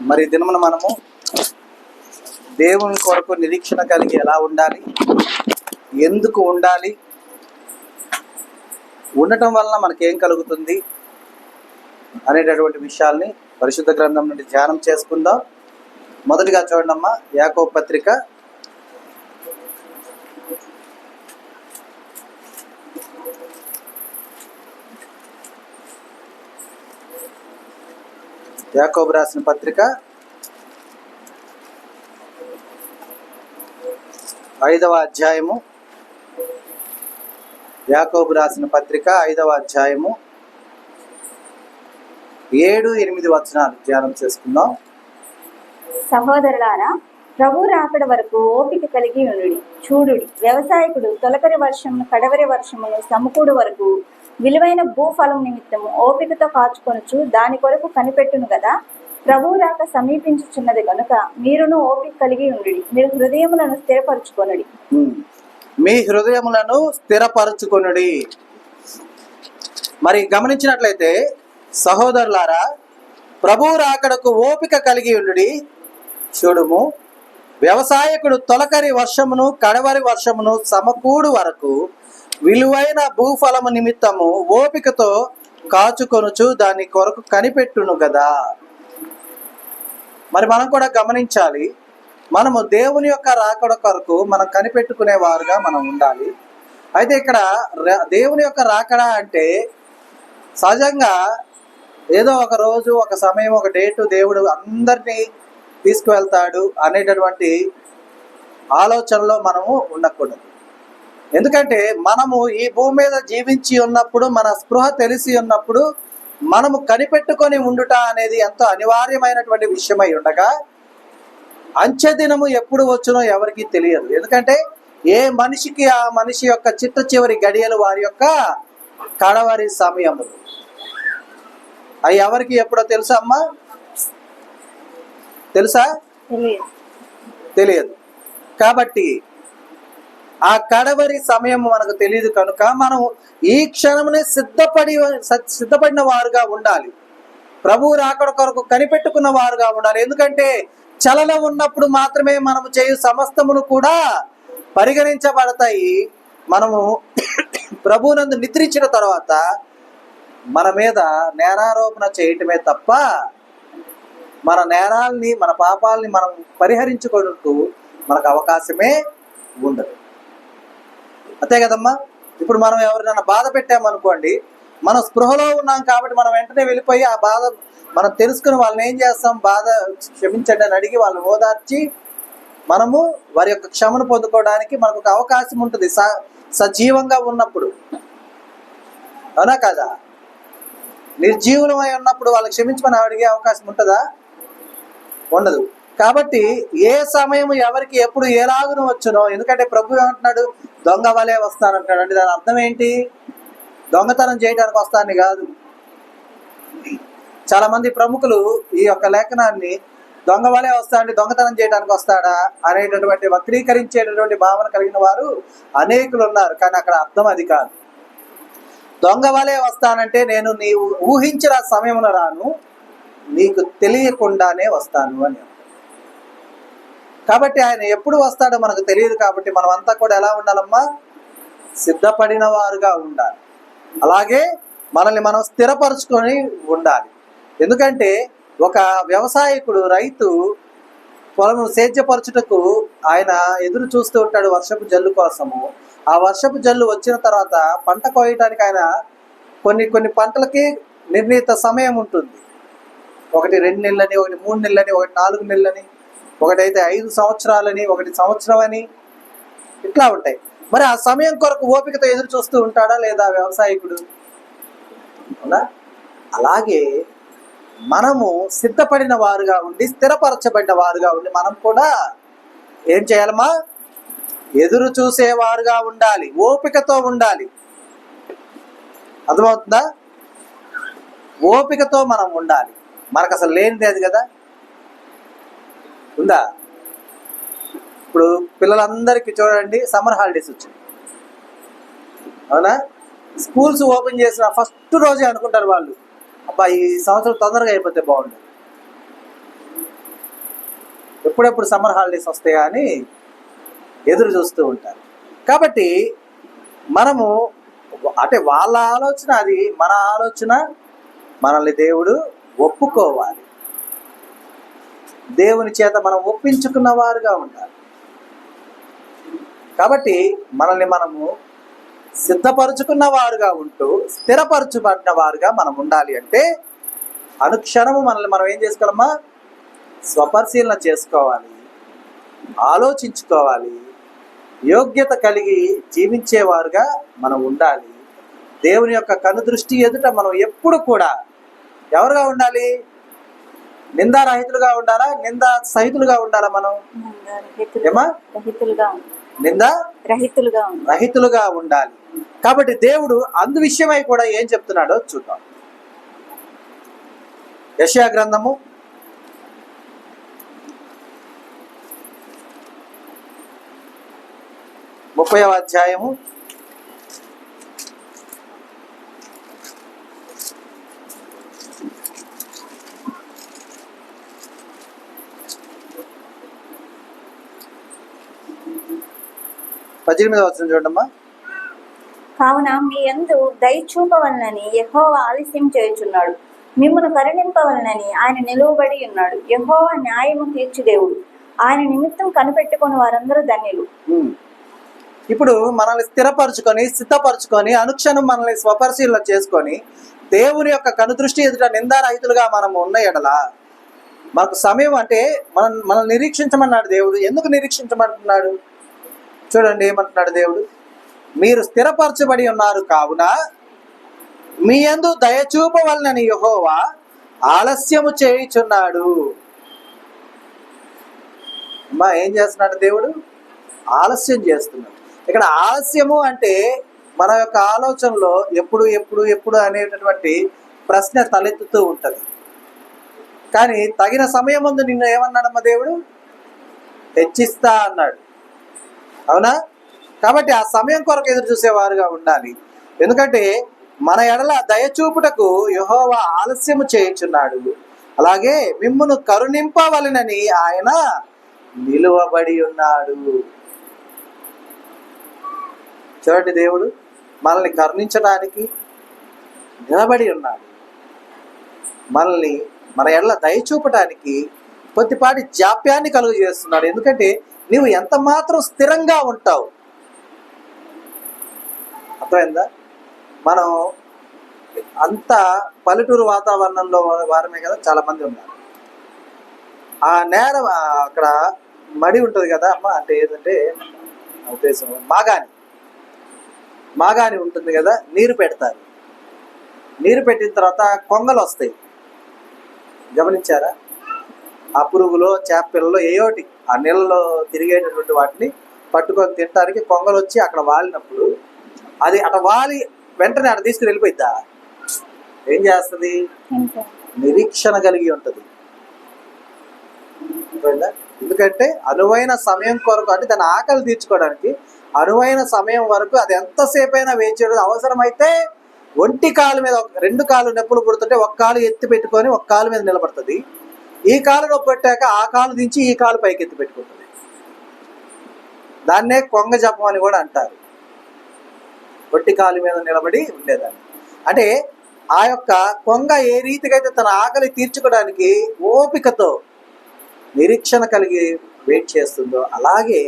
మరి దినమున మనము దేవుని కొరకు నిరీక్షణ కలిగి ఎలా ఉండాలి, ఎందుకు ఉండాలి, ఉండటం వలన మనకేం కలుగుతుంది అనేటటువంటి విషయాల్ని పరిశుద్ధ గ్రంథం నుండి ధ్యానం చేసుకుందాం. మొదటిగా చూడండమ్మా, యాకోబు పత్రిక యాకోబు రాసిన పత్రిక 5వ అధ్యాయము. యాకోబు రాసిన పత్రిక 5వ అధ్యాయము 7-8 వచనాలు ధ్యానం చేసుకుందాం. సహోదరులారా, ప్రభు రాకడ వరకు ఓపిక కలిగి ఉండుడి. చూడుడి, వ్యవసాయకుడు తొలకరి వర్షమును కడవరి వర్షమును సమకూడు వరకు విలువైన భూఫలం నిమిత్తము ఓపికతో కాచుకొనుచు దాని కొరకు కనిపెట్టును కదా. ప్రభు రాక సమీపించుచున్నది కనుక మీరును ఓపిక కలిగి ఉండుడి. మీరు హృదయములను స్థిరపరచుకొనుడి. మీ హృదయములను స్థిరపరచుకొనుడి. మరి గమనించినట్లయితే సహోదరులారా, ప్రభు రాకడకు ఓపిక కలిగి ఉండుడి. చూడుము, వ్యవసాయకుడు తొలకరి వర్షమును కడవరి వర్షమును సమకూడు వరకు విలువైన భూఫలము నిమిత్తము ఓపికతో కాచుకొనుచు దాని కొరకు కనిపెట్టును కదా. మరి మనం కూడా గమనించాలి, మనము దేవుని యొక్క రాకడ కొరకు మనం కనిపెట్టుకునే వారుగా మనం ఉండాలి. అయితే ఇక్కడ దేవుని యొక్క రాకడ అంటే సహజంగా ఏదో ఒక రోజు, ఒక సమయం, ఒక డేటు దేవుడు అందరినీ తీసుకువెళ్తాడు అనేటటువంటి ఆలోచనలో మనము ఉండకూడదు. ఎందుకంటే మనము ఈ భూమి మీద జీవించి ఉన్నప్పుడు, మన స్పృహ తెలిసి ఉన్నప్పుడు మనము కనిపెట్టుకొని ఉండుట అనేది ఎంతో అనివార్యమైనటువంటి విషయమై ఉండగా, అంచె దినము ఎప్పుడు వచ్చునో ఎవరికి తెలియదు. ఎందుకంటే ఏ మనిషికి ఆ మనిషి యొక్క చిట్ట చివరి గడియలు వారి యొక్క కడవరి సమయములు. అవి ఎవరికి ఎప్పుడో తెలుసా అమ్మా? తెలుసా? తెలియదు. కాబట్టి ఆ కడవరి సమయం మనకు తెలియదు కనుక మనం ఈ క్షణమునే సిద్ధపడిన వారుగా ఉండాలి. ప్రభు రాకడ కొరకు కనిపెట్టుకున్న వారుగా ఉండాలి. ఎందుకంటే చలనం ఉన్నప్పుడు మాత్రమే మనము చేయు సమస్తమును కూడా పరిగణించబడతాయి. మనము ప్రభువునందు నిద్రించిన తర్వాత మన మీద నేరారోపణ చేయటమే తప్ప మన నేరాల్ని, మన పాపాలని మనం పరిహరించుకోవడానికి మనకు అవకాశమే ఉండదు. అంతే కదమ్మా. ఇప్పుడు మనం ఎవరినైనా బాధ పెట్టామనుకోండి, మనం స్పృహలో ఉన్నాం కాబట్టి మనం వెంటనే వెళ్ళిపోయి ఆ బాధ మనం తెలుసుకుని వాళ్ళని ఏం చేస్తాం, బాధ క్షమించండి అని అడిగి వాళ్ళని ఓదార్చి మనము వారి యొక్క క్షమను పొందుకోవడానికి మనకు ఒక అవకాశం ఉంటుంది సజీవంగా ఉన్నప్పుడు. అవునా కదా? నిర్జీవులమై ఉన్నప్పుడు వాళ్ళకి క్షమించమని అడిగే అవకాశం ఉంటుందా? ఉండదు. కాబట్టి ఏ సమయం ఎవరికి ఎప్పుడు ఎలాగును వచ్చునో, ఎందుకంటే ప్రభు ఏమంటున్నాడు, దొంగ వలే వస్తానంటాడు. అంటే దాని అర్థం ఏంటి? దొంగతనం చేయడానికి వస్తానని కాదు. చాలా మంది ప్రముఖులు ఈ యొక్క లేఖనాన్ని దొంగ వలే వస్తాడంటే దొంగతనం చేయడానికి వస్తాడా అనేటటువంటి వక్రీకరించేటటువంటి భావన కలిగిన వారు అనేకులు ఉన్నారు. కానీ అక్కడ అర్థం అది కాదు. దొంగ వలే వస్తానంటే నేను నీవు ఊహించిన సమయమున రాను, నీకు తెలియకుండానే వస్తాను అని. కాబట్టి ఆయన ఎప్పుడు వస్తాడో మనకు తెలియదు. కాబట్టి మనం అంతా కూడా ఎలా ఉండాలమ్మా? సిద్ధపడిన వారుగా ఉండాలి. అలాగే మనల్ని మనం స్థిరపరచుకొని ఉండాలి. ఎందుకంటే ఒక వ్యవసాయకుడు, రైతు పొలము సేద్యపరచుటకు ఆయన ఎదురు చూస్తూ ఉంటాడు వర్షపు జల్లు కోసము. ఆ వర్షపు జల్లు వచ్చిన తర్వాత పంట కోయటానికి ఆయన కొన్ని పంటలకి నిర్ణీత సమయం ఉంటుంది. ఒకటి 2 నెలలని, ఒకటి 3 నెలలని, ఒకటి 4 నెలలని, ఒకటైతే 5 సంవత్సరాలని, ఒకటి సంవత్సరం అని, ఇట్లా ఉంటాయి. మరి ఆ సమయం కొరకు ఓపికతో ఎదురు చూస్తూ ఉంటాడా లేదా వ్యవసాయకుడు? అవునా? అలాగే మనము సిద్ధపడిన వారుగా ఉండి, స్థిరపరచబడిన వారుగా ఉండి మనం కూడా ఏం చేయాలమ్మా? ఎదురు చూసేవారుగా ఉండాలి, ఓపికతో ఉండాలి. అర్థమవుతుందా? ఓపికతో మనం ఉండాలి. మనకు అసలు లేనిది అది కదా, ఉందా? ఇప్పుడు పిల్లలందరికీ చూడండి, సమ్మర్ హాలిడేస్ వచ్చింది. అవునా? స్కూల్స్ ఓపెన్ చేసిన ఫస్ట్ రోజే అనుకుంటారు వాళ్ళు, అబ్బా ఈ సంవత్సరం తొందరగా అయిపోతే బాగుండు. ఎప్పుడెప్పుడు సమ్మర్ హాలిడేస్ వస్తాయా అని ఎదురు చూస్తూ ఉంటారు. కాబట్టి మనము అంటే వాళ్ళ ఆలోచన అది, మన ఆలోచన, మనల్ని దేవుడు ఒప్పుకోవాలి. దేవుని చేత మనం ఒప్పించుకున్న వారుగా ఉండాలి. కాబట్టి మనల్ని మనము సిద్ధపరుచుకున్న వారుగా ఉంటూ స్థిరపరచబడిన వారుగా మనం ఉండాలి. అంటే అనుక్షణము మనల్ని మనం ఏం చేసుకోవాలమ్మా? స్వపరిశీలన చేసుకోవాలి, ఆలోచించుకోవాలి, యోగ్యత కలిగి జీవించేవారుగా మనం ఉండాలి. దేవుని యొక్క కనుదృష్టి ఎదుట మనం ఎప్పుడు కూడా ఎవరుగా ఉండాలి? నిందారహితులుగా ఉండాలా? నిందా సహితులుగా ఉండాలా? మనం ఏమా? నిందా రహితులుగా ఉండాలి. కాబట్టి దేవుడు అందు విషయమై కూడా ఏం చెప్తున్నాడో చూద్దాం. యెషయా గ్రంథము 30వ అధ్యాయము 18వ వచనం చూడమ్మా. కావున మీ యందు దయ చూపవలనని యెహోవా ఆలస్యం చేయుచున్నాడు, మిమ్మును కరుణింపవలనని ఆయన నిలువబడి ఉన్నాడు. యెహోవా న్యాయము తీర్చు దేవుడు, ఆయన నిమిత్తం కనిపెట్టుకుని వారందరూ ధన్యులు. ఇప్పుడు మనల్ని స్థిరపరచుకొని సిద్ధపరచుకొని అనుక్షణం మనల్ని స్వపరిశీలన చేసుకొని దేవుని యొక్క కనుదృష్టి ఎదుట నిందారహితులుగా మనం ఉన్న ఎడల మనకు సమయం అంటే మనల్ని నిరీక్షించమన్నాడు దేవుడు. ఎందుకు నిరీక్షించమంటున్నాడు? చూడండి ఏమంటున్నాడు దేవుడు. మీరు స్థిరపరచబడి ఉన్నారు కావున మీ యందు దయచూపవలనని యెహోవా ఆలస్యము చేయుచున్నాడు. అమ్మా, ఏం చేస్తున్నాడు దేవుడు? ఆలస్యం చేస్తున్నాడు. ఇక్కడ ఆలస్యము అంటే మన యొక్క ఆలోచనలో ఎప్పుడు ఎప్పుడు ఎప్పుడు అనేటటువంటి ప్రశ్న తలెత్తుతూ ఉంటుంది. కానీ తగిన సమయం ముందు నిన్ను ఏమన్నాడమ్మా దేవుడు? హెచ్చిస్తా అన్నాడు. అవునా? కాబట్టి ఆ సమయం కొరకు ఎదురు చూసేవారుగా ఉండాలి. ఎందుకంటే మన ఎడల దయచూపుటకు యెహోవా ఆలస్యము చేయుచున్నాడు, అలాగే మిమ్మును కరుణింపవలెనని ఆయన నిలువబడి ఉన్నాడు. చూడండి, దేవుడు మనల్ని కరుణించడానికి నిలబడి ఉన్నాడు. మనల్ని మన ఎడల దయచూపటానికి కొద్దిపాటి జాప్యాన్ని కలుగు చేస్తున్నాడు. ఎందుకంటే నీవు ఎంత మాత్రం స్థిరంగా ఉంటావు. అర్థమైందా? మనం అంత పల్లెటూరు వాతావరణంలో వారమే కదా, చాలా మంది ఉన్నారు. ఆ నేల అక్కడ మడి ఉంటుంది కదా అమ్మ, అంటే ఏంటంటే ఉద్దేశం మాగాని ఉంటుంది కదా, నీరు పెడతారు. నీరు పెట్టిన తర్వాత కొంగలు వస్తాయి. గమనించారా? ఆ పురుగులో చేపల్లో ఏయోటి ఆ నీళ్ళలో తిరిగేటటువంటి వాటిని పట్టుకొని తినడానికి కొంగలు వచ్చి అక్కడ వాలినప్పుడు అది అట వాలి వెంటనే అక్కడ తీసుకుని వెళ్ళిపోయిద్దా? ఏం చేస్తుంది? నిరీక్షణ కలిగి ఉంటుంది. ఎందుకంటే అనువైన సమయం కొరకు, అంటే దాని ఆకలి తీర్చుకోవడానికి అనువైన సమయం వరకు అది ఎంతసేపు అయినా వేచేయడం. అవసరమైతే ఒంటి కాలు మీద 2 కాళ్ళు నొప్పులు పుడుతుంటే ఒక కాలు ఎత్తి పెట్టుకొని ఒక కాలు మీద నిలబడుతుంది. ఈ కాలు నొప్పి పెట్టాక ఆ కాలు దించి ఈ కాలు పైకి ఎత్తి పెట్టుకుంటుంది. దాన్నే కొంగ జపం అని కూడా అంటారు. ఒట్టి కాలు మీద నిలబడి ఉండేదాన్ని. అంటే ఆ యొక్క కొంగ ఏ రీతిగా అయితే తన ఆకలి తీర్చుకోవడానికి ఓపికతో నిరీక్షణ కలిగి వెయిట్ చేస్తుందో, అలాగే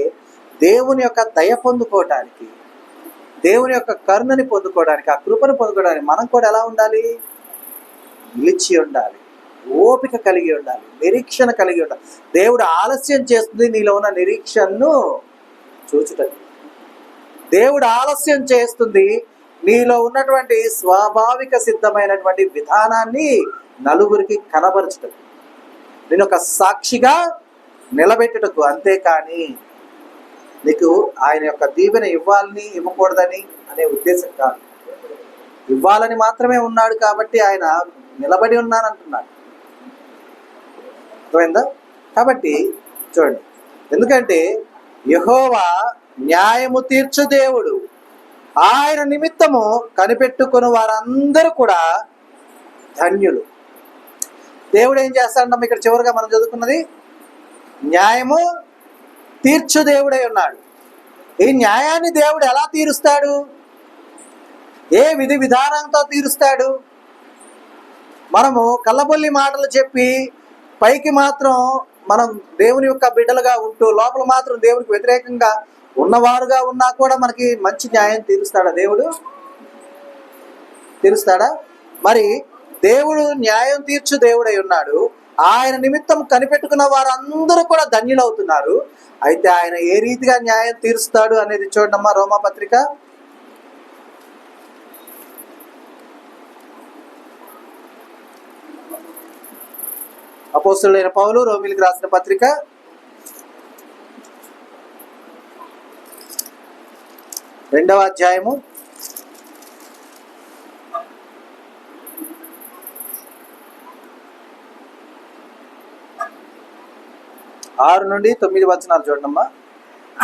దేవుని యొక్క దయ పొందుకోవటానికి, దేవుని యొక్క కరుణని పొందుకోవడానికి, ఆ కృపను పొందుకోవడానికి మనం కూడా ఎలా ఉండాలి? నిలిచి ఉండాలి, ఓపిక కలిగి ఉండాలి, నిరీక్షణ కలిగి ఉండాలి. దేవుడు ఆలస్యం చేస్తుంది నీలో ఉన్న నిరీక్షణను చూచుటది. దేవుడు ఆలస్యం చేస్తుంది నీలో ఉన్నటువంటి స్వాభావిక సిద్ధమైనటువంటి విధానాన్ని నలుగురికి కనబరచుటకు, నేను ఒక సాక్షిగా నిలబెట్టుటకు. అంతేకాని నీకు ఆయన యొక్క దీవెన ఇవ్వాలని ఇవ్వకూడదని అనే ఉద్దేశం కాదు. ఇవ్వాలని మాత్రమే ఉన్నాడు కాబట్టి ఆయన నిలబడి ఉన్నానంటున్నాడు. అర్థమైందా? కాబట్టి చూడండి, ఎందుకంటే యెహోవా న్యాయము తీర్చు దేవుడు, ఆయన నిమిత్తము కనిపెట్టుకుని వారందరూ కూడా ధన్యులు. దేవుడు ఏం చేస్తాడంటే ఇక్కడ చివరిగా మనం చదువుకున్నది, న్యాయము తీర్చు దేవుడై ఉన్నాడు. ఈ న్యాయాన్ని దేవుడు ఎలా తీరుస్తాడు? ఏ విధి విధానంతో తీరుస్తాడు? మనము కల్లబొల్లి మాటలు చెప్పి పైకి మాత్రం మనం దేవుని యొక్క బిడ్డలుగా ఉంటూ లోపల మాత్రం దేవునికి వ్యతిరేకంగా ఉన్నవారుగా ఉన్నా కూడా మనకి మంచి న్యాయం తీరుస్తాడా దేవుడు? తీరుస్తాడా? మరి దేవుడు న్యాయం తీర్చు దేవుడై ఉన్నాడు. ఆయన నిమిత్తం కనిపెట్టుకున్న వారందరూ కూడా ధన్యులవుతున్నారు. అయితే ఆయన ఏ రీతిగా న్యాయం తీరుస్తాడు అనేది చూడమ్మా, రోమాపత్రిక 'అపోస్తలుడైన పౌలు రోమీయులకు రాసిన పత్రిక 2వ అధ్యాయము 6 నుండి 9 వచనాలు చూడమ్మా.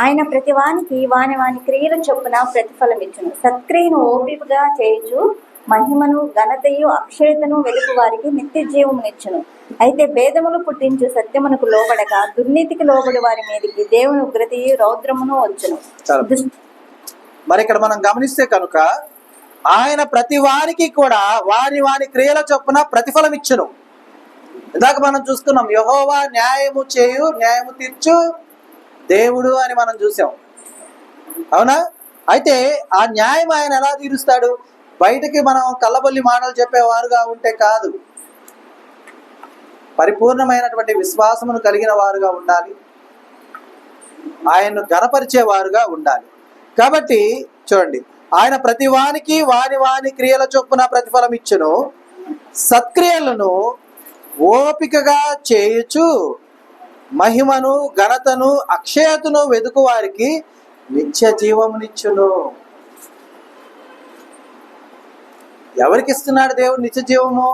ఆయన ప్రతి వానికి వాని వాని క్రియల చొప్పున ప్రతిఫలం ఇచ్చును. సత్క్రియను ఓపికగా చేయుచు మహిమను ఘనతయు అక్షయతను వెలుగు వారికి నిత్య జీవమునిచ్చును. అయితే భేదములు పుట్టించు సత్యమునకు లోబడక దుర్నీతికి లోబడి వారి మీదకి దేవుని ఉగ్రతయు రౌద్రమును వచ్చును. మరి ఇక్కడ మనం గమనిస్తే కనుక ఆయన ప్రతి వారికి కూడా వారి వారి క్రియల చొప్పున ప్రతిఫలం ఇచ్చును. ఇందాక మనం చూసుకున్నాం, యెహోవా న్యాయము చేయు న్యాయము తీర్చు దేవుడు అని మనం చూసాం, అవునా? అయితే ఆ న్యాయం ఆయన ఎలా తీరుస్తాడు? బయటకి మనం కల్లబొల్లి మాటలు చెప్పేవారుగా ఉంటే కాదు, పరిపూర్ణమైనటువంటి విశ్వాసమును కలిగిన వారుగా ఉండాలి, ఆయన్ను ఘనపరిచేవారుగా ఉండాలి. కాబట్టి చూడండి, ఆయన ప్రతి వానికి వాని వాని క్రియల చొప్పున ప్రతిఫలం ఇచ్చును. సత్క్రియలను ఓపికగా చేయుచు మహిమను ఘనతను అక్షయతను వెదుకు వారికి నిత్య జీవమునిచ్చును. ఎవరికి ఇస్తున్నాడు దేవుడు నిత్య జీవము?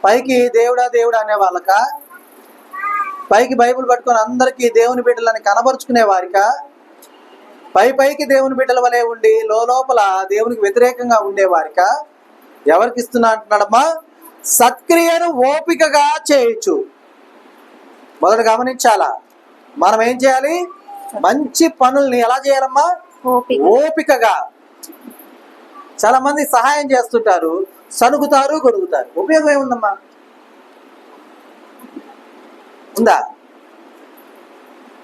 పైకి దేవుడా దేవుడా అనే వాళ్ళక, పైకి బైబిల్ పట్టుకొని అందరికీ దేవుని బిడ్డలని కనబరుచుకునే వారిక, పైకి దేవుని బిడ్డల వలె ఉండి లోపల దేవునికి వ్యతిరేకంగా ఉండేవారిక? ఎవరికి ఇస్తున్నా అంటున్నాడమ్మా? సత్క్రియను ఓపికగా చేయొచ్చు. మొదట గమనించాలా, మనం ఏం చేయాలి? మంచి పనుల్ని ఎలా చేయాలమ్మా? ఓపికగా. చాలా మంది సహాయం చేస్తుంటారు, సనుగుతారు, గొరుగుతారు. ఉపయోగం ఏముందమ్మా? ఉందా?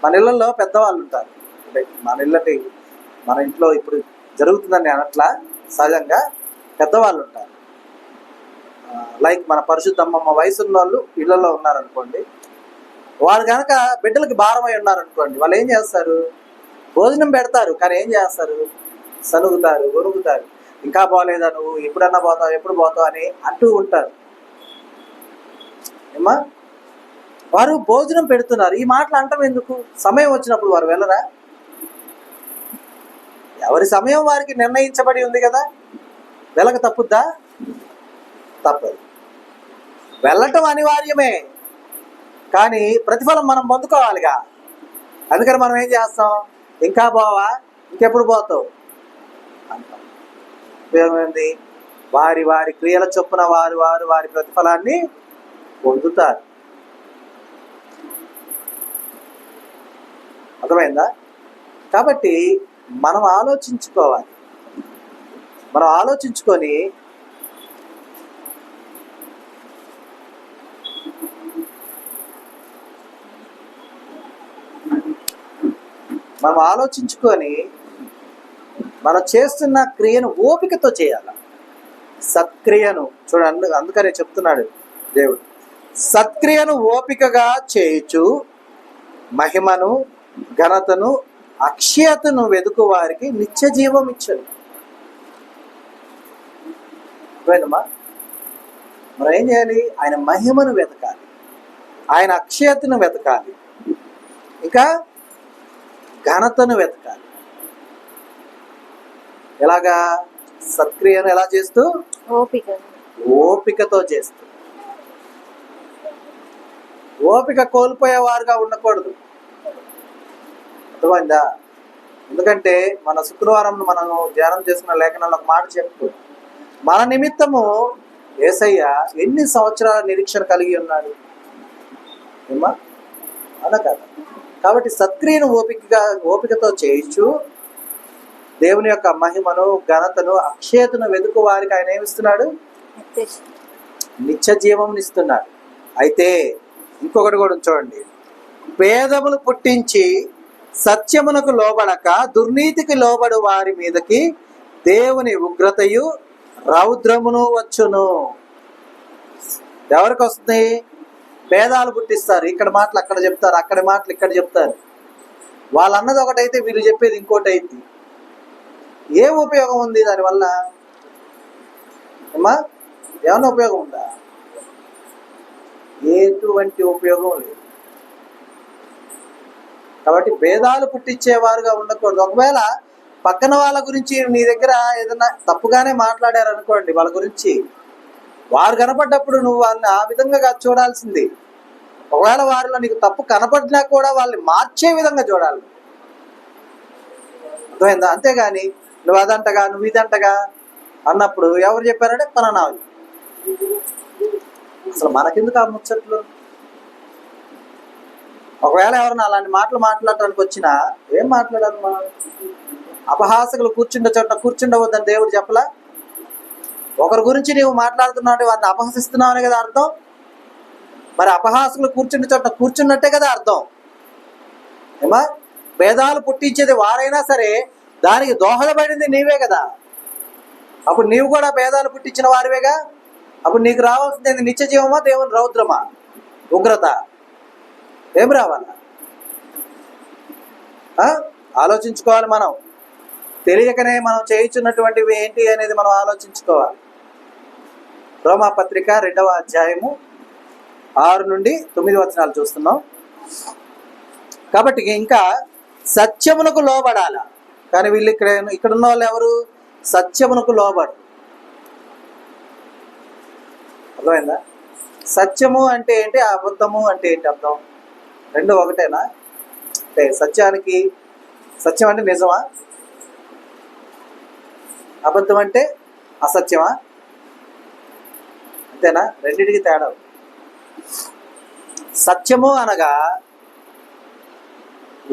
మన ఇళ్ళల్లో పెద్దవాళ్ళు ఉంటారు, అంటే మన ఇంట్లో ఇప్పుడు జరుగుతుందని అనట్లా, సహజంగా పెద్దవాళ్ళు ఉంటారు. లైక్ మన పరిశుద్ధమ్మ వయసు ఉన్న వాళ్ళు ఇళ్లలో ఉన్నారనుకోండి, వాళ్ళు కనుక బిడ్డలకి భారమై ఉన్నారనుకోండి, వాళ్ళు ఏం చేస్తారు? భోజనం పెడతారు, కానీ ఏం చేస్తారు? సనుగుతారు, గొరుగుతారు. ఇంకా బాగలేదా, నువ్వు ఎప్పుడన్నా పోతావు, ఎప్పుడు పోతావు అని అంటూ ఉంటారు. ఏమ్మా, వారు భోజనం పెడుతున్నారు, ఈ మాటలు అంటాం ఎందుకు? సమయం వచ్చినప్పుడు వారు వెళ్ళరా? ఎవరి సమయం వారికి నిర్ణయించబడి ఉంది కదా, వెళ్ళక తప్పుద్దా? తప్పదు. వెళ్ళటం అనివార్యమే, కానీ ప్రతిఫలం మనం పొందుకోవాలిగా. అందుకని మనం ఏం చేస్తాం? ఇంకా పోవా, ఇంకెప్పుడు పోతావు అంటాం. ఉపయోగమైంది, వారి వారి క్రియల చొప్పున వారి ప్రతిఫలాన్ని పొందుతారు. అర్థమైందా? కాబట్టి మనం ఆలోచించుకోవాలి. మనం ఆలోచించుకొని మనం చేస్తున్న క్రియను ఓపికతో చేయాలి. సత్క్రియను చూడండి, అందుకనే చెప్తున్నాడు దేవుడు, సత్క్రియను ఓపికగా చేయుచు మహిమను ఘనతను అక్షయతను వెదుకు వారికి నిత్య జీవం ఇచ్చను. అర్థమైందమ్మా? మనం ఏం చేయాలి? ఆయన మహిమను వెతకాలి, ఆయన అక్షయతను వెతకాలి, ఇంకా ఘనతను వెతకాలి. ఎలాగా? సత్క్రియను ఎలా చేస్తూ? ఓపికతో చేస్తూ. ఓపిక కోల్పోయేవారుగా ఉండకూడదు. అర్థమైందా? ఎందుకంటే మన శుక్రవారం మనం ధ్యానం చేసుకున్న లేఖనాల్లో ఒక మాట చెప్తూ, మన నిమిత్తము యేసయ్య ఎన్ని సంవత్సరాల నిరీక్షణ కలిగి ఉన్నాడు? ఏమా అలా కాదు. కాబట్టి సత్క్రియను ఓపికతో చేయొచ్చు. దేవుని యొక్క మహిమను, ఘనతను, అక్షయతను వెతుకు వారికి ఆయన ఏమిస్తున్నాడు? నిత్య జీవం ఇస్తున్నాడు. అయితే ఇంకొకటి కూడా చూడండి, భేదములు పుట్టించి సత్యమునకు లోబడక దుర్నీతికి లోబడు వారి మీదకి దేవుని ఉగ్రతయు రౌద్రమును వచ్చును. ఎవరికి వస్తుంది? భేదాలు పుట్టిస్తారు. ఇక్కడ మాటలు అక్కడ చెప్తారు, అక్కడ మాటలు ఇక్కడ చెప్తారు. వాళ్ళు అన్నది ఒకటైతే వీళ్ళు చెప్పేది ఇంకోటి అయింది. ఏం ఉపయోగం ఉంది దానివల్ల? ఏమా ఏమన్నా ఉపయోగం ఉందా? ఎటువంటి ఉపయోగం లేదు. కాబట్టి భేదాలు పుట్టించేవారుగా ఉండకూడదు. ఒకవేళ పక్కన వాళ్ళ గురించి నీ దగ్గర ఏదైనా తప్పుగానే మాట్లాడారు అనుకోండి, వాళ్ళ గురించి వారు కనపడ్డప్పుడు నువ్వు వాళ్ళని ఆ విధంగా చూడాల్సింది. ఒకవేళ వారిలో నీకు తప్పు కనపడినా కూడా వాళ్ళని మార్చే విధంగా చూడాలి. అర్థమైందా? అంతేగాని నువ్వు అదంటగా నువ్వు ఇదంటగా అన్నప్పుడు ఎవరు చెప్పారంటే పలానా. అసలు మనకెందుకు ఆ ముచ్చట్లు? ఒకవేళ ఎవరన్నా అలాంటి మాటలు మాట్లాడటానికి వచ్చినా ఏం మాట్లాడాలి? మనం అపహాసకులు కూర్చుండే చోట కూర్చుండవద్దని దేవుడు చెప్పలా? ఒకరి గురించి నీవు మాట్లాడుతున్నావు, వారిని అపహసిస్తున్నావనే కదా అర్థం. మరి అపహాసకులు కూర్చుండే చోట కూర్చున్నట్టే కదా అర్థం. ఏమా భేదాలు పుట్టించేది వారైనా సరే దానికి దోహదపడింది నీవే కదా. అప్పుడు నీవు కూడా భేదాలు పుట్టించిన వారివేగా. అప్పుడు నీకు రావాల్సింది నిత్య జీవమా, దేవుని రౌద్రమా, ఉగ్రత? ఏం రావాలా? ఆలోచించుకోవాలి. మనం తెలియకనే మనం చేయించున్నటువంటివి ఏంటి అనేది మనం ఆలోచించుకోవాలి. రోమా పత్రిక 2వ అధ్యాయము 6 నుండి 9 వచనాలు చూస్తున్నాం. కాబట్టి ఇంకా సత్యమునకు లోబడాల. కానీ వీళ్ళు ఇక్కడ ఉన్న వాళ్ళు ఎవరు? సత్యమునకు లోబడు. అర్థమైందా? సత్యము అంటే ఏంటి, అబద్ధము అంటే ఏంటి అర్థం? రెండు ఒకటేనా? అంటే సత్యం అంటే నిజమా, అబద్ధం అంటే అసత్యమా? అంతేనా? రెండింటికి తేడా. సత్యము అనగా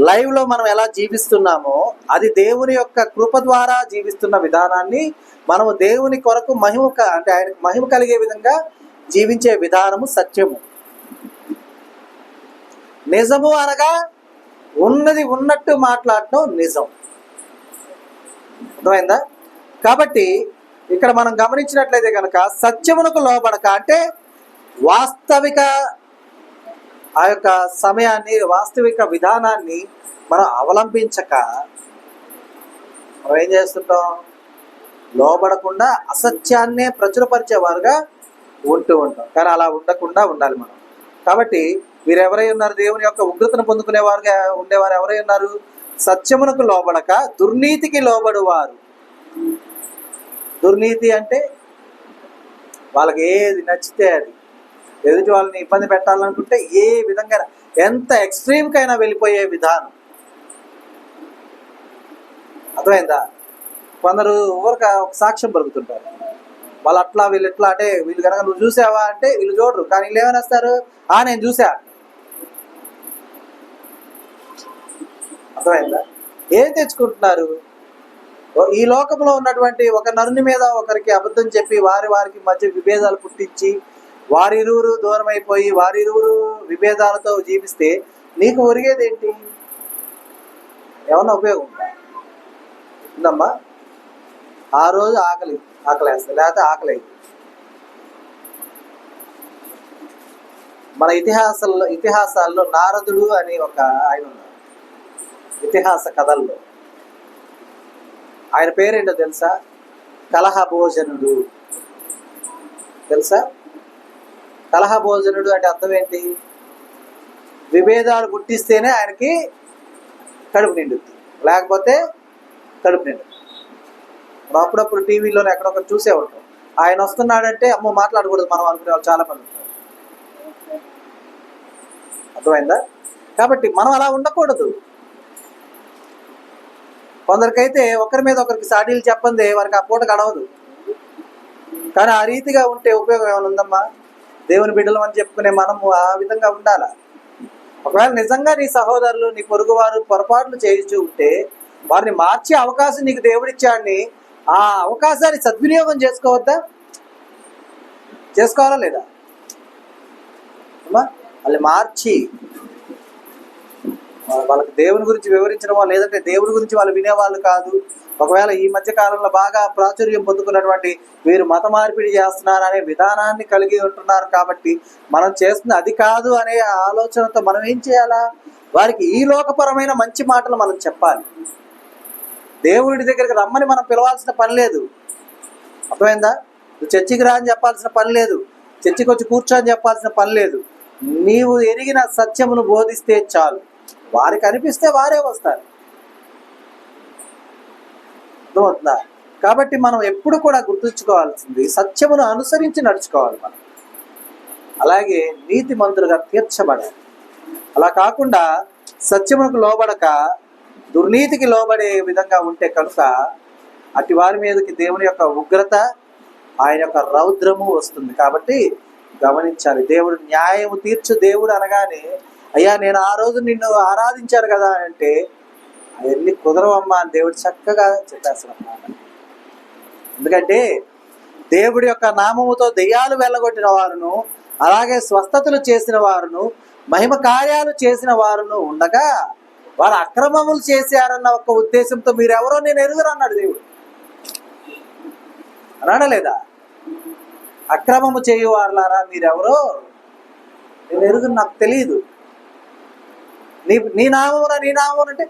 లైవ్లో మనం ఎలా జీవిస్తున్నామో అది దేవుని యొక్క కృప ద్వారా జీవిస్తున్న విధానాన్ని మనము దేవుని కొరకు అంటే ఆయనకు మహిమ కలిగే విధంగా జీవించే విధానము సత్యము. నిజము అనగా ఉన్నది ఉన్నట్టు మాట్లాడటం నిజం. అర్థమైందా? కాబట్టి ఇక్కడ మనం గమనించినట్లయితే కనుక సత్యమునకు లోబడక అంటే వాస్తవిక ఆ యొక్క సమయాన్ని, వాస్తవిక విధానాన్ని మనం అవలంబించక మనం ఏం చేస్తుంటాం? లోబడకుండా అసత్యాన్నే ప్రచురపరిచేవారుగా ఉంటూ ఉంటాం. కానీ అలా ఉండకుండా ఉండాలి మనం. కాబట్టి వీరెవరై ఉన్నారు? దేవుని యొక్క ఉగ్రతను పొందుకునేవారుగా ఉండేవారు ఎవరై ఉన్నారు? సత్యమునకు లోబడక దుర్నీతికి లోబడువారు. దుర్నీతి అంటే వాళ్ళకి ఏది నచ్చితే అది, ఎదుటి వాళ్ళని ఇబ్బంది పెట్టాలనుకుంటే ఏ విధంగా ఎంత ఎక్స్ట్రీమ్కైనా వెళ్ళిపోయే విధానం. అర్థమైందా? కొందరు ఊరక ఒక సాక్ష్యం పలుకుతుంటారు. వాళ్ళు అట్లా వీళ్ళు ఎట్లా అంటే, వీళ్ళు కనుక నువ్వు చూసావా అంటే వీళ్ళు చూడరు, కానీ వీళ్ళు ఏమైనా వస్తారు, నేను చూసా. అర్థమైందా? ఏం తెచ్చుకుంటున్నారు? ఈ లోకంలో ఉన్నటువంటి ఒక నరుని మీద ఒకరికి అబద్ధం చెప్పి వారికి మధ్య విభేదాలు పుట్టించి వారిరువురు దూరం అయిపోయి వారిరువురు విభేదాలతో జీవిస్తే నీకు ఒరిగేది ఏంటి? ఏమన్నా ఉపయోగం ఉందమ్మా? ఆ రోజు ఆకలేస్తుంది, లేకపోతే ఆకలి. మన ఇతిహాసాల్లో నారదుడు అని ఒక ఆయన ఉన్నారు. ఇతిహాస కథల్లో ఆయన పేరేంటో తెలుసా? కలహభోజనుడు. తెలుసా? కలహభోజనుడు అంటే అర్థం ఏంటి? విభేదాలు పుట్టిస్తేనే ఆయనకి కడుపు నిండుద్ది, లేకపోతే కడుపు నిండు. మనం అప్పుడప్పుడు టీవీలోనే ఎక్కడొకరు చూసే ఉంటాం. ఆయన వస్తున్నాడంటే అమ్మో మాట్లాడకూడదు మనం అనుకునే వాళ్ళు చాలా మంది ఉంటారు. అర్థమైందా? కాబట్టి మనం అలా ఉండకూడదు. కొందరికైతే ఒకరి మీద ఒకరికి సాడీలు చెప్పందే వారికి ఆ పూట గడవదు. కానీ ఆ రీతిగా ఉంటే ఉపయోగం ఏమైనా ఉందమ్మా? దేవుని బిడ్డలం అని చెప్పుకునే మనము ఆ విధంగా ఉండాలా. ఒకవేళ నిజంగా నీ సహోదరులు నీ పొరుగువారు పొరపాట్లు చేయించు ఉంటే వారిని మార్చే అవకాశం నీకు దేవుడిచ్చాడని ఆ అవకాశాన్ని సద్వినియోగం చేసుకోవద్దా? చేసుకోవాలా లేదా? వాళ్ళు మార్చి వాళ్ళకి దేవుని గురించి వివరించడమో లేదంటే దేవుడి గురించి వాళ్ళు వినేవాళ్ళు కాదు. ఒకవేళ ఈ మధ్య కాలంలో బాగా ప్రాచుర్యం పొందుకున్నటువంటి వీరు మత మార్పిడి చేస్తున్నారు అనే విధానాన్ని కలిగి ఉంటున్నారు కాబట్టి మనం చేస్తుంది అది కాదు అనే ఆలోచనతో మనం ఏం చేయాలా? వారికి ఈ లోకపరమైన మంచి మాటలు మనం చెప్పాలి. దేవుడి దగ్గరికి రమ్మని మనం పిలవాల్సిన పని లేదు. అర్థమైందా? నువ్వు చర్చికి రా అని చెప్పాల్సిన పని లేదు, చర్చికి వచ్చి కూర్చో అని చెప్పాల్సిన పని లేదు. నీవు ఎరిగిన సత్యమును బోధిస్తే చాలు. వారికి అనిపిస్తే వారే వస్తారు. అర్థమవుతుందా? కాబట్టి మనం ఎప్పుడు కూడా గుర్తుంచుకోవాల్సింది సత్యమును అనుసరించి నడుచుకోవాలి మనం. అలాగే నీతిమంతులుగా తీర్చబడాలి. అలా కాకుండా సత్యమునకు లోబడక దుర్నీతికి లోబడే విధంగా ఉంటే కనుక అటు వారి మీదకి దేవుని యొక్క ఉగ్రత, ఆయన యొక్క రౌద్రము వస్తుంది. కాబట్టి గమనించాలి. దేవుడు న్యాయము తీర్చు దేవుడు అనగానే అయ్యా నేను ఆ రోజు నిన్ను ఆరాధించాను కదా అంటే అవన్నీ కుదరవమ్మా అని దేవుడు చక్కగా చెప్పేస్తున్నాడు. ఎందుకంటే దేవుడి యొక్క నామముతో దెయ్యాలు వెళ్ళగొట్టిన వారును, అలాగే స్వస్థతలు చేసిన వారును, మహిమ కార్యాలు చేసిన వారును ఉండగా వారు అక్రమములు చేశారన్న ఒక ఉద్దేశంతో మీరెవరో నేను ఎరుగురు అన్నాడు దేవుడు. అన్నాడా లేదా? అక్రమము చేయువారులారా మీరెవరో నేను ఎరుగురు, నాకు తెలియదు. నీ నామమున అంటే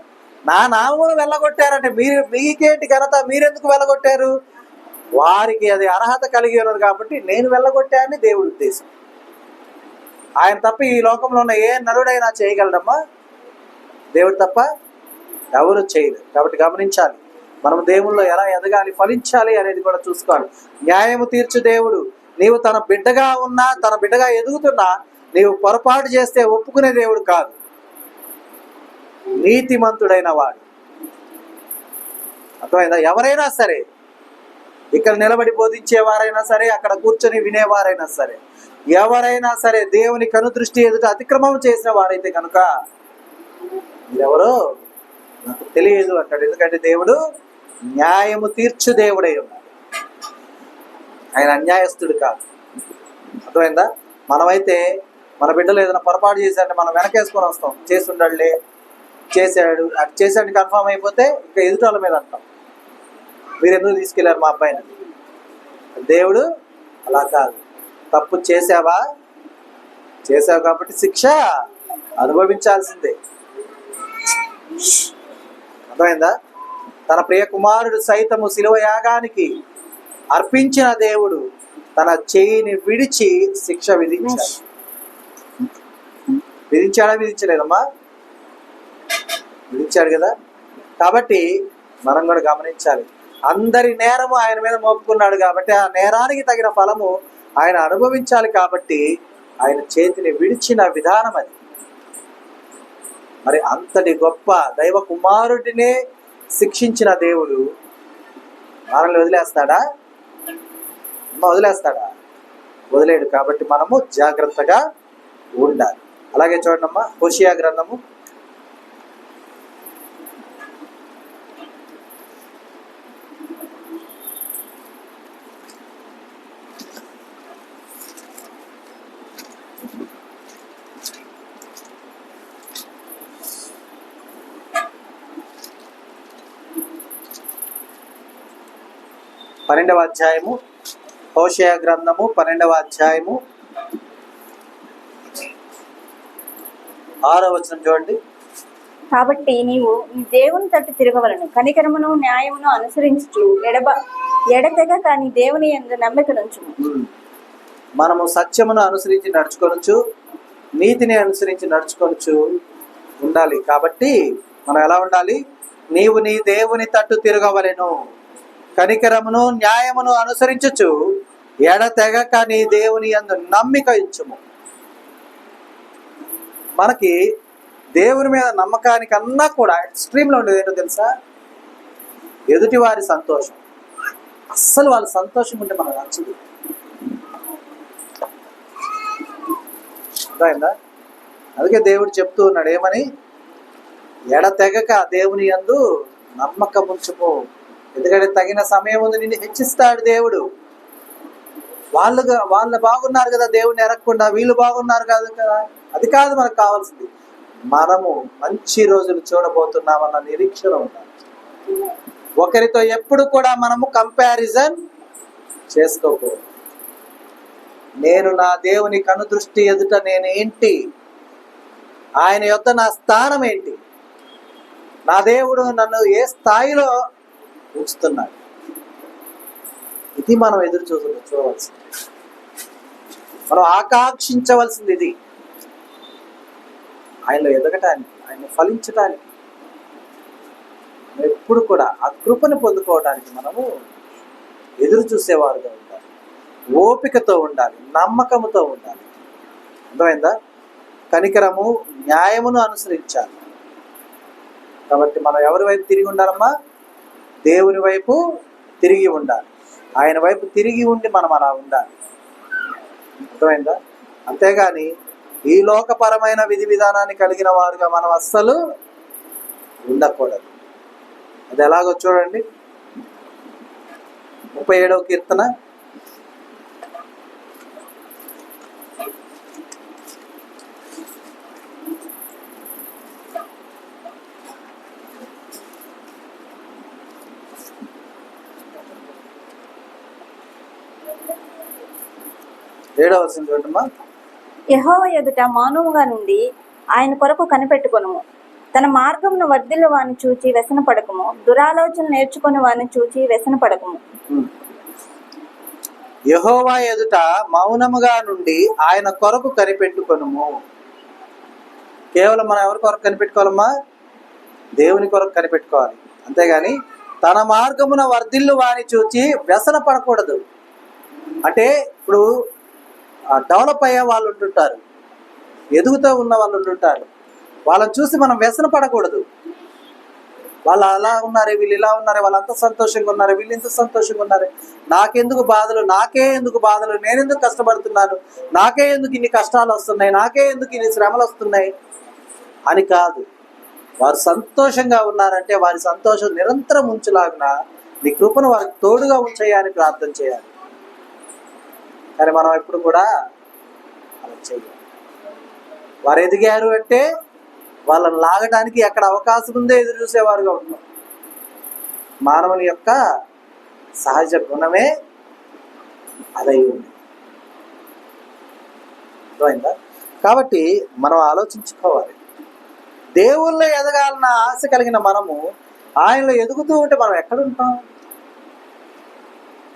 నా నామమును వెళ్ళగొట్టారంటే మీకేంటి ఘనత? మీరెందుకు వెళ్ళగొట్టారు? వారికి అది అర్హత కలిగి ఉన్నది కాబట్టి నేను వెళ్ళగొట్టానని దేవుడి ఉద్దేశం. ఆయన తప్ప ఈ లోకంలో ఉన్న ఏ నరుడైనా చేయగలడమ్మా? దేవుడు తప్ప ఎవరు చేయలేదు. కాబట్టి గమనించాలి, మనం దేవుల్లో ఎలా ఎదగాలి, ఫలించాలి అనేది కూడా చూసుకోవాలి. న్యాయము తీర్చు దేవుడు. నీవు తన బిడ్డగా ఉన్నా, తన బిడ్డగా ఎదుగుతున్నా నీవు పొరపాటు చేస్తే ఒప్పుకునే దేవుడు కాదు. నీతిమంతుడైన వాడు. అర్థమైందా? ఎవరైనా సరే, ఇక్కడ నిలబడి బోధించేవారైనా సరే, అక్కడ కూర్చొని వినేవారైనా సరే, ఎవరైనా సరే దేవుని కనుదృష్టి ఎదుట అతిక్రమం చేసిన వారైతే కనుక మీరెవరో నాకు తెలియదు అంటాడు. ఎందుకంటే దేవుడు న్యాయము తీర్చు దేవుడై ఉన్నాడు. ఆయన అన్యాయస్తుడు కాదు. అర్థమైందా? మనమైతే మన బిడ్డలు ఏదైనా పొరపాటు చేశారంటే మనం వెనకేసుకొని వస్తాం. చేసి ఉండడులే, చేశాడు, అది చేశాడు కన్ఫామ్ అయిపోతే ఇంకా ఎదుటాల మీద అంటాం, మీరు ఎందుకు తీసుకెళ్లారు మా అబ్బాయిని. దేవుడు అలా కాదు. తప్పు చేసావు కాబట్టి శిక్ష అనుభవించాల్సిందే. అర్థమైందా? తన ప్రియ కుమారుడు సైతము శిలువ యాగానికి అర్పించిన దేవుడు తన చేయిని విడిచి శిక్ష విధించాడు. విధించాడా? విధించలేదమ్మా? విధించాడు కదా. కాబట్టి మనం కూడా గమనించాలి. అందరి నేరము ఆయన మీద మోపుకున్నాడు కాబట్టి ఆ నేరానికి తగిన ఫలము ఆయన అనుభవించాలి. కాబట్టి ఆయన చేతిని విడిచిన విధానం అది. మరి అంతటి గొప్ప దైవ కుమారుడినే శిక్షించిన దేవుడు మనల్ని వదిలేస్తాడా? వదిలేడు. కాబట్టి మనము జాగ్రత్తగా ఉండాలి. అలాగే చూడండమ్మా, హోషియా గ్రంథము 12వ అధ్యాయము, హోషేయ గ్రంథము 12వ అధ్యాయము 6వ వచనం చూడండి. కాబట్టి నీవు నీ దేవుని తట్టు తిరగవలను, కనికరమును న్యాయమును అనుసరించుచు ఎడతెగక నీ దేవుని యందు నమ్మిక నుంచుము. మనము సత్యమును అనుసరించి నడుచుకొనొచ్చు, నీతిని అనుసరించి నడుచుకొనొచ్చు ఉండాలి. కాబట్టి మనం ఎలా ఉండాలి? నీవు నీ దేవుని తట్టు తిరగవలెను, కనికరమును న్యాయమును అనుసరించుచు ఎడతెగక నీ దేవుని యందు నమ్మిక ఉంచుము. మనకి దేవుని మీద నమ్మకానికన్నా కూడా ఎక్స్ట్రీమ్లో ఉండేది ఏంటో తెలుసా? ఎదుటి వారి సంతోషం. అస్సలు వాళ్ళ సంతోషం ఉంటే మనకు నచ్చదు. అర్థమైందా? అందుకే దేవుడు చెప్తూ ఉన్నాడు ఏమని, ఎడతెగక దేవుని యందు నమ్మకం ఉంచుకో, ఎందుకంటే తగిన సమయం ఉంది నిన్ను హెచ్చిస్తాడు దేవుడు. వాళ్ళు బాగున్నారు కదా దేవుడిని ఎరగకుండా, వీళ్ళు బాగున్నారు కాదు కదా, అది కాదు మనకు కావాల్సింది. మనము మంచి రోజులు చూడబోతున్నామన్న నిరీక్షణ ఉండాలి. ఒకరితో ఎప్పుడు కూడా మనము కంపారిజన్ చేసుకోకూడదు. నేను నా దేవుని కనుదృష్టి ఎదుట నేనేంటి, ఆయన యొద్ద నా స్థానం ఏంటి, నా దేవుడు నన్ను ఏ స్థాయిలో ఉంచుతున్నాడు, ఇది మనం ఎదురు చూడవలసింది, మనం ఆకాంక్షించవలసింది ఇది. ఆయనలో ఎదగటానికి, ఆయన ఫలించటానికి, ఎప్పుడు కూడా ఆ కృపను పొందుకోవడానికి మనము ఎదురు చూసేవారుగా ఉండాలి, ఓపికతో ఉండాలి, నమ్మకముతో ఉండాలి. అర్థమైందా? కనికరము, న్యాయమును అనుసరించాలి. కాబట్టి మనం ఎవరి వైపు తిరిగి ఉండాలమ్మా? దేవుని వైపు తిరిగి ఉండాలి. ఆయన వైపు తిరిగి ఉండి మనం అలా ఉండాలి. అర్థమైందా? అంతేగాని ఈ లోకపరమైన విధి విధానాన్ని కలిగిన వారుగా మనం అస్సలు ఉండకూడదు. అది ఎలాగో చూడండి, 37వ కీర్తన 7వ వచనం చూడమ్మా. యెహోవా ఎదుట మౌనముగా నుండి ఆయన కొరకు కనిపెట్టుకొనుము. తన మార్గమును వర్ధిల్లు వాని చూచి వ్యసన పడకము, దురాలోచన నేర్చుకుని వాని చూచి వ్యసన పడకము. యెహోవా ఎదుట మౌనముగా నుండి ఆయన కొరకు కనిపెట్టుకొనుము. కేవలం మనం ఎవరి కొరకు కనిపెట్టుకోవాలమ్మా? దేవుని కొరకు కనిపెట్టుకోవాలి. అంతేగాని తన మార్గమున వర్ధిల్లు వాని చూచి వ్యసన పడకూడదు. అంటే ఇప్పుడు డెవలప్ అయ్యే వాళ్ళు ఉంటుంటారు, ఎదుగుతూ ఉన్న వాళ్ళు ఉంటుంటారు, వాళ్ళని చూసి మనం వ్యసన పడకూడదు. వాళ్ళు అలా ఉన్నారే, వీళ్ళు ఇలా ఉన్నారే, వాళ్ళు అంత సంతోషంగా ఉన్నారే, వీళ్ళు ఇంత సంతోషంగా ఉన్నారే, నాకెందుకు బాధలు, నాకే ఎందుకు బాధలు, నేనెందుకు కష్టపడుతున్నాను, నాకే ఎందుకు ఇన్ని కష్టాలు వస్తున్నాయి, నాకే ఎందుకు ఇన్ని శ్రమలు వస్తున్నాయి అని కాదు. వారు సంతోషంగా ఉన్నారంటే వారి సంతోషం నిరంతరం ఉంచులాగిన నీ కృపను వారికి తోడుగా ఉంచేయాలని ప్రార్థన చేయాలి. కానీ మనం ఎప్పుడు కూడా అలా చేయాలి. వారు ఎదిగారు అంటే వాళ్ళని లాగడానికి ఎక్కడ అవకాశం ఉందో ఎదురు చూసేవారుగా ఉంటాం. మానవుని యొక్క సహజ గుణమే అదై ఉంది. అర్థమైందా? కాబట్టి మనం ఆలోచించుకోవాలి. దేవుళ్ళో ఎదగాలన్న ఆశ కలిగిన మనము ఆయనలో ఎదుగుతూ ఉంటే మనం ఎక్కడుంటాం?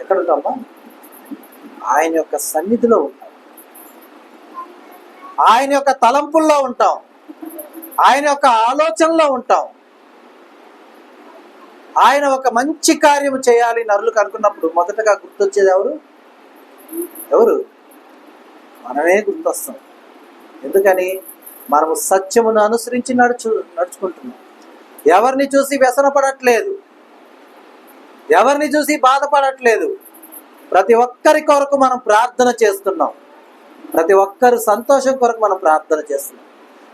ఎక్కడుంటామా? ఆయన యొక్క సన్నిధిలో ఉంటాం, ఆయన యొక్క తలంపుల్లో ఉంటాం, ఆయన యొక్క ఆలోచనలో ఉంటాం. ఆయన ఒక మంచి కార్యము చేయాలి నరులకు అనుకున్నప్పుడు మొదటగా గుర్తొచ్చేది ఎవరు? మనమే గుర్తొస్తాం. ఎందుకని? మనము సత్యమును అనుసరించి నడుచుకుంటున్నాం. ఎవరిని చూసి వ్యసన పడట్లేదు, ఎవరిని చూసి బాధపడట్లేదు. ప్రతి ఒక్కరి కొరకు మనం ప్రార్థన చేస్తున్నాం, ప్రతి ఒక్కరి సంతోషం కొరకు మనం ప్రార్థన చేస్తున్నాం,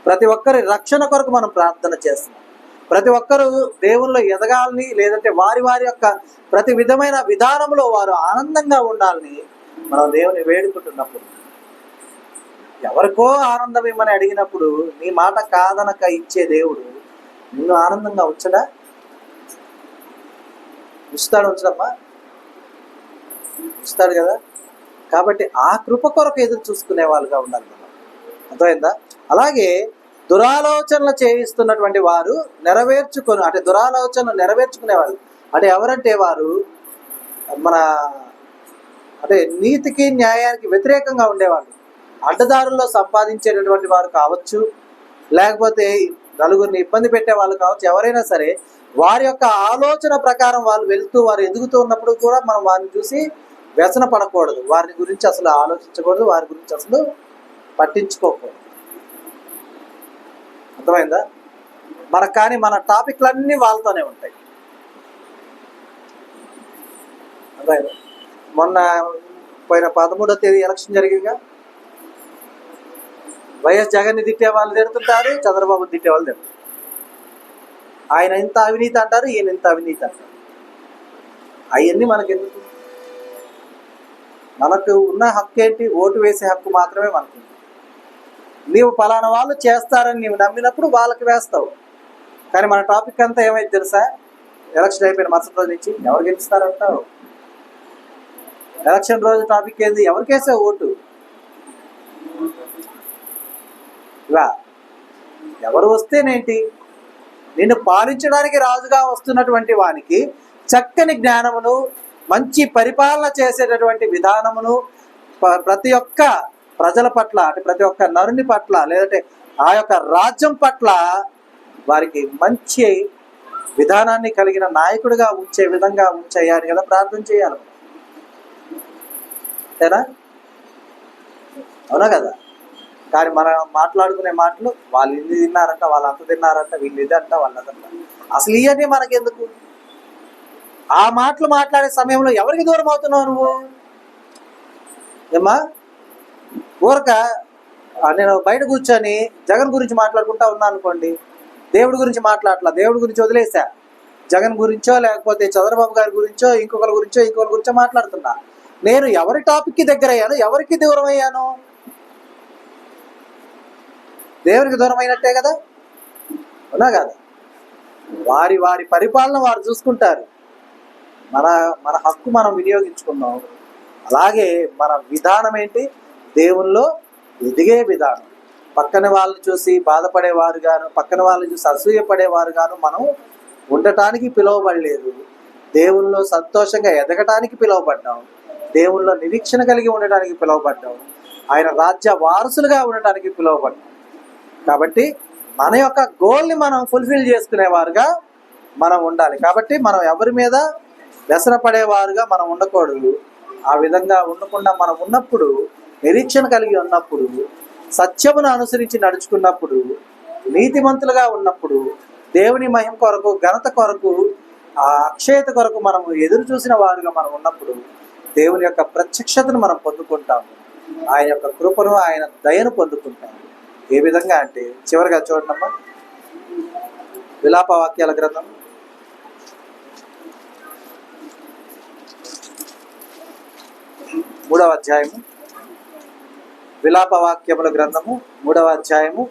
ప్రతి ఒక్కరి రక్షణ కొరకు మనం ప్రార్థన చేస్తున్నాం. ప్రతి ఒక్కరూ దేవుల్లో ఎదగాలని, లేదంటే వారి వారి యొక్క ప్రతి విధమైన విధానంలో వారు ఆనందంగా ఉండాలని మనం దేవుని వేడుకుంటున్నప్పుడు, ఎవరికో ఆనందం ఇమ్మని అడిగినప్పుడు నీ మాట కాదనక ఇచ్చే దేవుడు నిన్ను ఆనందంగా ఉంచడా? ఉంచుతాడమ్మా, ఉంచుతాడు కదా. కాబట్టి ఆ కృప కొరకు ఎదురు చూసుకునే వాళ్ళుగా ఉండాలి మనం. అర్థమైందా? అలాగే దురాలోచనలు చేయిస్తున్నటువంటి వారు అంటే దురాలోచనలు నెరవేర్చుకునే వాళ్ళు అంటే ఎవరంటే వారు అంటే నీతికి న్యాయానికి వ్యతిరేకంగా ఉండేవాళ్ళు, అడ్డదారుల్లో సంపాదించేటటువంటి వారు కావచ్చు, లేకపోతే నలుగురిని ఇబ్బంది పెట్టే వాళ్ళు కావచ్చు. ఎవరైనా సరే వారి యొక్క ఆలోచన ప్రకారం వాళ్ళు వెళ్తూ వారు ఎదుగుతూ ఉన్నప్పుడు కూడా మనం వారిని చూసి వ్యసన పడకూడదు, వారి గురించి అసలు ఆలోచించకూడదు, వారి గురించి అసలు పట్టించుకోకూడదు. అర్థమైందా? కానీ మన టాపిక్లన్నీ వాళ్ళతోనే ఉంటాయి. అర్థమైందా? మొన్న పోయిన 13వ తేదీ ఎలక్షన్ జరిగిందిగా, వైఎస్ జగన్ని తిట్టే వాళ్ళు తిడుతుంటారు, చంద్రబాబు తిట్టే వాళ్ళు తిడుతుంటారు. ఆయన ఇంత అవినీతి అంటారు, ఈయన ఇంత అవినీతి అంటారు. అవన్నీ మనకెందుకు? మనకు ఉన్న హక్కు ఏంటి? ఓటు వేసే హక్కు మాత్రమే మనకు. నీవు ఫలానా వాళ్ళు చేస్తారని నీవు నమ్మినప్పుడు వాళ్ళకి వేస్తావు. కానీ మన టాపిక్ అంతా ఏమైంది తెలుసా? ఎలక్షన్ అయిపోయిన మరుసటి రోజు నుంచి ఎవరు గెలుస్తారంటావు? ఎలక్షన్ రోజు టాపిక్ ఏంది? ఎవరికేసే ఓటు? ఇలా ఎవరు వస్తేనేంటి? నిన్ను పాలించడానికి రాజుగా వస్తున్నటువంటి వానికి చక్కని జ్ఞానమును, మంచి పరిపాలన చేసేటటువంటి విధానమును ప్రతి ఒక్క ప్రజల పట్ల, అంటే ప్రతి ఒక్క నరుని పట్ల, లేదంటే ఆ యొక్క రాజ్యం పట్ల వారికి మంచి విధానాన్ని కలిగిన నాయకుడిగా ఉంచే విధంగా ఉంచేయాలి కదా, ప్రార్థన చేయాలి. అంతేనా? అవునా కదా? కానీ మనం మాట్లాడుకునే మాటలు వాళ్ళు ఇన్ని తిన్నారంట, వాళ్ళు అంత తిన్నారంట, వీళ్ళు ఇది అంట, వాళ్ళు అదంట. అసలు ఇవన్నీ మనకెందుకు? ఆ మాటలు మాట్లాడే సమయంలో ఎవరికి దూరం అవుతున్నావు నువ్వు? ఏమ్మా, ఊరక నేను బయట కూర్చొని జగన్ గురించి మాట్లాడుకుంటా ఉన్నా అనుకోండి, దేవుడి గురించి మాట్లాడలా, దేవుడి గురించి వదిలేసా, జగన్ గురించో లేకపోతే చంద్రబాబు గారి గురించో ఇంకొకరి గురించో మాట్లాడుతున్నా. నేను ఎవరి టాపిక్కి దగ్గర అయ్యాను? ఎవరికి దూరం అయ్యాను? దేవునికి దూరం అయినట్టే కదా, అవునా కదా? వారి వారి పరిపాలన వారు చూసుకుంటారు. మన హక్కు మనం వినియోగించుకున్నాం. అలాగే మన విధానం ఏంటి? దేవుల్లో ఎదిగే విధానం. పక్కన వాళ్ళని చూసి బాధపడేవారు గాను, పక్కన వాళ్ళని చూసి అసూయపడేవారు గాను మనం ఉండటానికి పిలువబడలేదు. దేవుల్లో సంతోషంగా ఎదగటానికి పిలువబడ్డాం. దేవుల్లో నిరీక్షణ కలిగి ఉండటానికి పిలువబడ్డాం. ఆయన రాజ్య వారసులుగా ఉండటానికి పిలువబడ్డాం. కాబట్టి మన యొక్క గోల్ని మనం ఫుల్ఫిల్ చేసుకునేవారుగా మనం ఉండాలి. కాబట్టి మనం ఎవరి మీద వ్యసన పడేవారుగా మనం ఉండకూడదు. ఆ విధంగా ఉండకుండా మనం ఉన్నప్పుడు, నిరీక్షణ కలిగి ఉన్నప్పుడు, సత్యమును అనుసరించి నడుచుకున్నప్పుడు, నీతిమంతులుగా ఉన్నప్పుడు, దేవుని మహిమ కొరకు, ఘనత కొరకు, ఆ అక్షయత కొరకు మనం ఎదురు చూసిన వారుగా మనం ఉన్నప్పుడు దేవుని యొక్క ప్రత్యక్షతను మనం పొందుకుంటాము. ఆయన యొక్క కృపను, ఆయన దయను పొందుకుంటాము. ఏ విధంగా అంటే, చివరిగా చూడమ్మా, విలాప వాక్యాల గ్రంథం 3వ అధ్యాయము, విలాప వాక్యముల గ్రంథము 3వ అధ్యాయము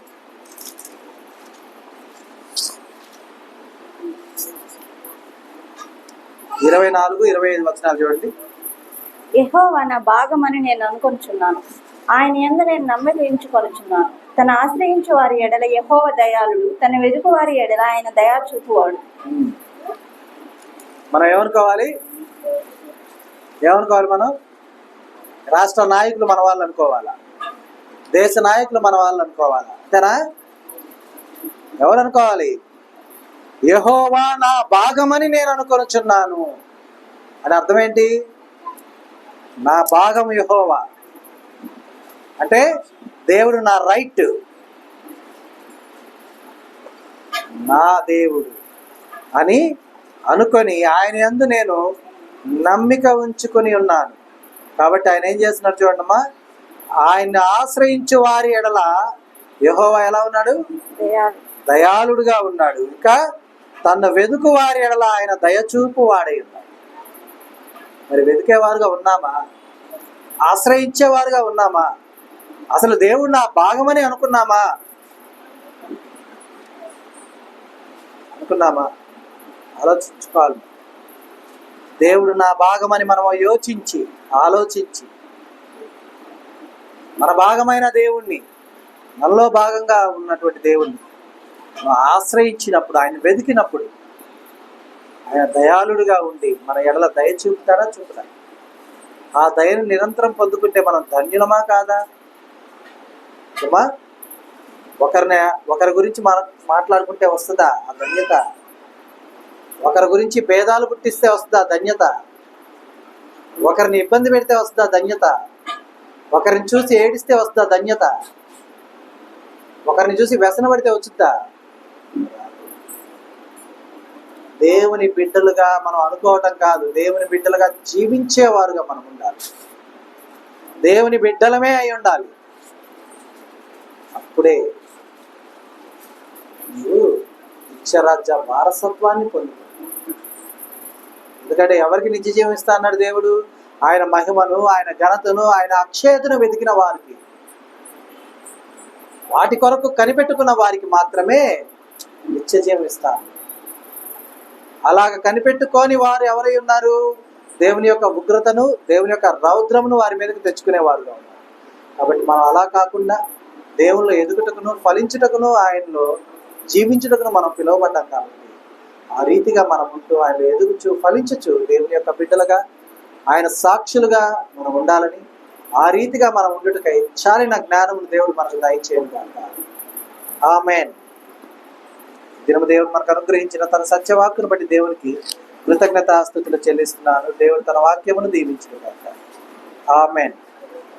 24-25 వచనాలు చూడండి. యెహోవా నా భాగమని నేను అనుకొనుచున్నాను, ఆయన యందు నేను నమ్మిక ఉంచుకొనుచున్నాను. తన ఆశ్రయించు వారి ఎడల యెహోవా దయాళుడు, తన వెదుకు వారి ఎడల ఆయన దయా చూపువాడు. మనం ఏమనుకోవాలి? మనం రాష్ట్ర నాయకులు మన వాళ్ళు అనుకోవాలా? దేశ నాయకులు మన వాళ్ళు అనుకోవాలా? అంతేనా? ఎవరు అనుకోవాలి? యెహోవా నా భాగమని నేను అనుకొనుచున్నాను అని అర్థం ఏంటి? నా భాగం యెహోవా అంటే దేవుడు నా రైట్, నా దేవుడు అని అనుకొని ఆయన యందు నేను నమ్మిక ఉంచుకొని ఉన్నాను. కాబట్టి ఆయన ఏం చేస్తున్నాడు చూడమ్మా, ఆయన్ని ఆశ్రయించు వారి ఎడల యెహోవా ఎలా ఉన్నాడు? దయాళుడుగా ఉన్నాడు. ఇంకా తన వెదుకు వారి ఎడల ఆయన దయచూపు వాడై ఉన్నాడు. మరి వెతికేవారుగా ఉన్నామా? ఆశ్రయించేవారుగా ఉన్నామా? అసలు దేవుడు నా భాగమని అనుకున్నామా? ఆలోచించుకోవాలి. దేవుడు నా భాగమని మనం యోచించి ఆలోచించి, మన భాగమైన దేవుణ్ణి, మనలో భాగంగా ఉన్నటువంటి దేవుణ్ణి మనం ఆశ్రయించినప్పుడు, ఆయన వెతికినప్పుడు ఆయన దయాళుడుగా ఉండి మన ఎడల దయ చూపుతాడా? ఆ దయను నిరంతరం పొందుకుంటే మనం ధన్యులమా కాదా? ఒకరి గురించి మనం మాట్లాడుకుంటే వస్తుందా ఆ ధన్యత? ఒకరి గురించి భేదాలు పుట్టిస్తే వస్తుందా ధన్యత? ఒకరిని ఇబ్బంది పెడితే వస్తుందా ధన్యత? ఒకరిని చూసి ఏడిస్తే వస్తుందా ధన్యత? ఒకరిని చూసి వ్యసన పడితే వచ్చుద్దా? దేవుని బిడ్డలుగా మనం అనుకోవటం కాదు, దేవుని బిడ్డలుగా జీవించేవారుగా మనం ఉండాలి. దేవుని బిడ్డలమే అయి ఉండాలి. అప్పుడే నీవు నిత్యరాజ్య వారసత్వాన్ని పొందుతావు. ఎందుకంటే ఎవరికి నిత్య జీవం ఇస్తా అన్నాడు దేవుడు? ఆయన మహిమను, ఆయన ఘనతను, ఆయన అక్షయతను వెతికిన వారికి, వాటి కొరకు కనిపెట్టుకున్న వారికి మాత్రమే నిత్య జీవం ఇస్తాను. అలాగ కనిపెట్టుకొని వారు ఎవరై ఉన్నారు? దేవుని యొక్క ఉగ్రతను, దేవుని యొక్క రౌద్రమును వారి మీదకి తెచ్చుకునేవారుగా ఉన్నారు. కాబట్టి మనం అలా కాకుండా దేవుళ్ళు ఎదుగుటకును, ఫలించుటకును, ఆయనలో జీవించుటకును మనం పిలువబడ్డాం. కాబట్టి ఆ రీతిగా మనం ఉంటూ ఆయన ఎదుగుచు ఫలించచ్చు దేవుని యొక్క బిడ్డలుగా, ఆయన సాక్షులుగా మనం ఉండాలని, ఆ రీతిగా మనం ఉండుటకై చాలిన జ్ఞానమును దేవుడు మనకు దయచేయను గాక. ఆమేన్. దినము దేవుడు మనకు అనుగ్రహించిన తన సత్యవాక్కును బట్టి దేవునికి కృతజ్ఞతాస్తుతులు చెల్లిస్తున్నాను. దేవుడు తన వాక్యమును దీవించును గాక. ఆమేన్.